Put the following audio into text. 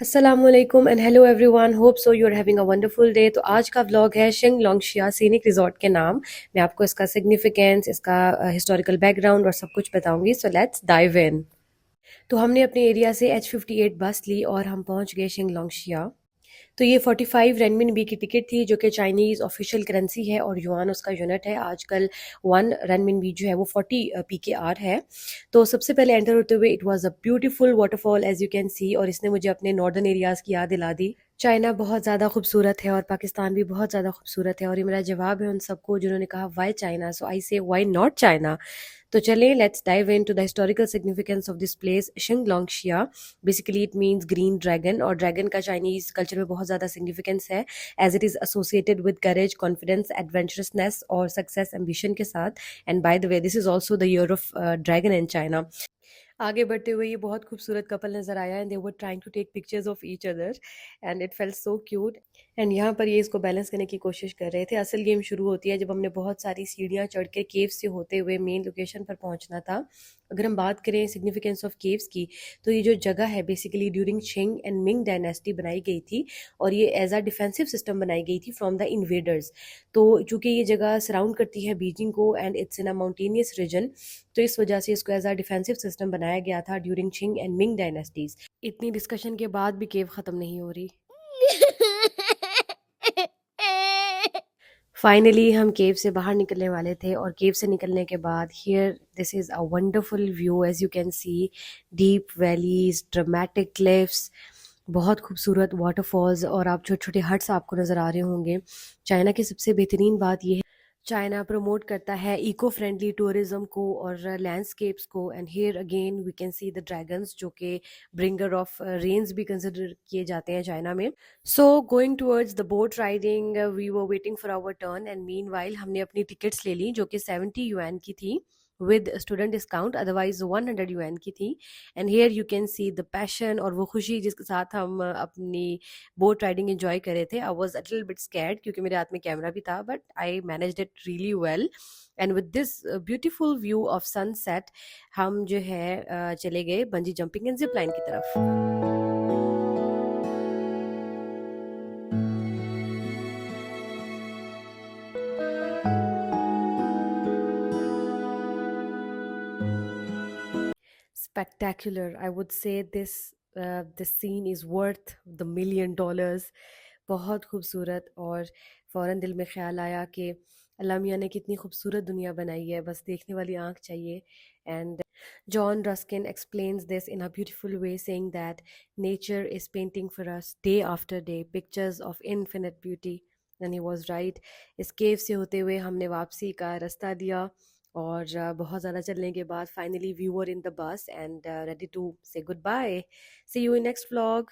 अस्सलामुअलैकुम and hello everyone, hope so you are having a wonderful day. तो आज का व्लॉग है शिंग लोंगशिया सीनिक रिजॉर्ट के नाम। मैं आपको इसका सिग्निफिकेंस, इसका हिस्टोरिकल बैकग्राउंड और सब कुछ बताऊंगी। सो लेट्स डाइव इन। तो हमने अपने एरिया से H58 बस ली और हम पहुंच गए शिंग लोंगशिया। तो ये 45 रेनमिनबी की टिकट थी, जो कि चाइनीज़ ऑफिशियल करेंसी है और युआन उसका यूनिट है। आजकल 1 रेनमिनबी जो है वो 40 PKR है। तो सबसे पहले एंटर होते हुए it was a beautiful waterfall as you can see, और इसने मुझे अपने नॉर्दर्न एरियाज़ की याद दिला दी। चाइना बहुत ज़्यादा खूबसूरत है और पाकिस्तान भी बहुत ज़्यादा खूबसूरत है, और ये मेरा जवाब है उन सबको जिन्होंने कहा वाई चाइना। सो आई से वाई नॉट चाइना। तो चलिए let's dive into the historical significance of this place शिंगलोंगशिया। Basically it means green dragon, और ड्रैगन का चाइनीज कल्चर में बहुत ज़्यादा सिग्निफिकेंस है, as it is associated with courage, confidence, adventurousness और सक्सेस एम्बिशन के साथ। And by the way this is also the year of dragon in China. आगे बढ़ते हुए ये बहुत खूबसूरत कपल नजर आया, and they were trying to take pictures of each other and it felt so cute. And यहाँ पर ये इसको बैलेंस करने की कोशिश कर रहे थे। असल गेम शुरू होती है जब हमने बहुत सारी सीढ़ियाँ चढ़ के केव से होते हुए मेन लोकेशन पर पहुंचना था। अगर हम बात करें सिग्निफिकेंस ऑफ केव्स की, तो ये जो जगह है basically during Qing and Ming dynasty बनाई गई थी, और ये एज अ डिफेंसिव सिस्टम बनाई गई थी फ्रॉम द इन्वेडर्स। तो चूंकि ये जगह सराउंड करती है बीजिंग को and it's in a mountainous region, तो इस वजह से इसको एज अ डिफेंसिव सिस्टम बनाया गया था during Qing and Ming dynasties. इतनी डिस्कशन के बाद भी केव खत्म नहीं हो रही। फाइनली हम केव से बाहर निकलने वाले थे, और केव से निकलने के बाद here this is a wonderful view as you can see. Deep valleys, dramatic cliffs, बहुत खूबसूरत वाटरफॉल्स, और आप छोटे छोटे हट्स आपको नज़र आ रहे होंगे। चाइना की सबसे बेहतरीन बात यह है, चाइना प्रमोट करता है इको फ्रेंडली टूरिज्म को और लैंडस्केप्स को। And here again we can see the dragons, जो कि ब्रिंगर ऑफ रेन्स भी कंसिडर किए जाते हैं चाइना में। So going towards the boat riding, we were waiting for our turn, and meanwhile हमने अपनी टिकट्स ले ली, जो कि 70 युआन की थी with student discount, otherwise 100 yuan की थी। And here you can see the passion और वो खुशी जिसके साथ हम अपनी बोट राइडिंग एंजॉय कर रहे थे। I was a little bit scared क्योंकि मेरे हाथ में कैमरा भी था, but I managed it really well. And with this beautiful view of sunset हम जो है चले गए bungee jumping and zip line की तरफ। Spectacular, I would say this scene is worth the $1 million। बहुत खूबसूरत, और फ़ौरन दिल में ख्याल आया कि अल्लाह मियाँ ने कितनी खूबसूरत दुनिया बनाई है, बस देखने वाली आँख चाहिए। And John Ruskin explains this in a beautiful way, saying that nature is painting for us day after day pictures of infinite beauty. And he was right. इस केव से होते हुए हमने वापसी का रास्ता दिया, और बहुत ज़्यादा चलने के बाद finally we were in the bus and ready to say good bye. See you in next vlog.